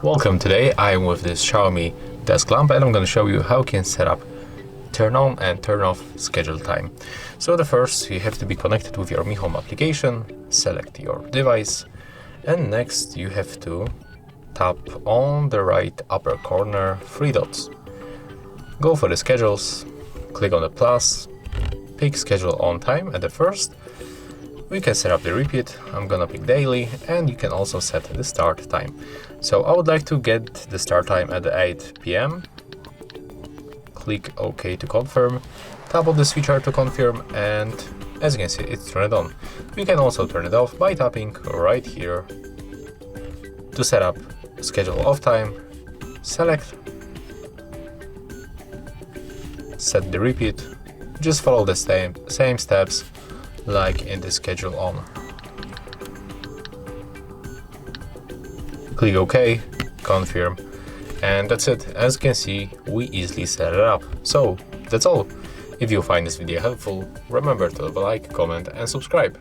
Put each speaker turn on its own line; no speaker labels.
Welcome. Today I'm with this Xiaomi desk lamp and I'm going to show you how you can set up turn on and turn off schedule time. So the first, you have to be connected with your Mi Home application, select your device, and next you have to tap on the right upper corner 3 dots. Go for the schedules, click on the plus, pick schedule on time at the first. We can set up the repeat, I'm gonna pick daily, and you can also set the start time. So I would like to get the start time at 8 p.m. Click OK to confirm, tap on the switcher to confirm, and as you can see, it's turned on. You can also turn it off by tapping right here. To set up schedule off time, select, set the repeat, just follow the same steps like in the schedule on. Click OK, confirm, and that's it. As you can see, we easily set it up. So that's all. If you find this video helpful, remember to leave a like, comment and subscribe.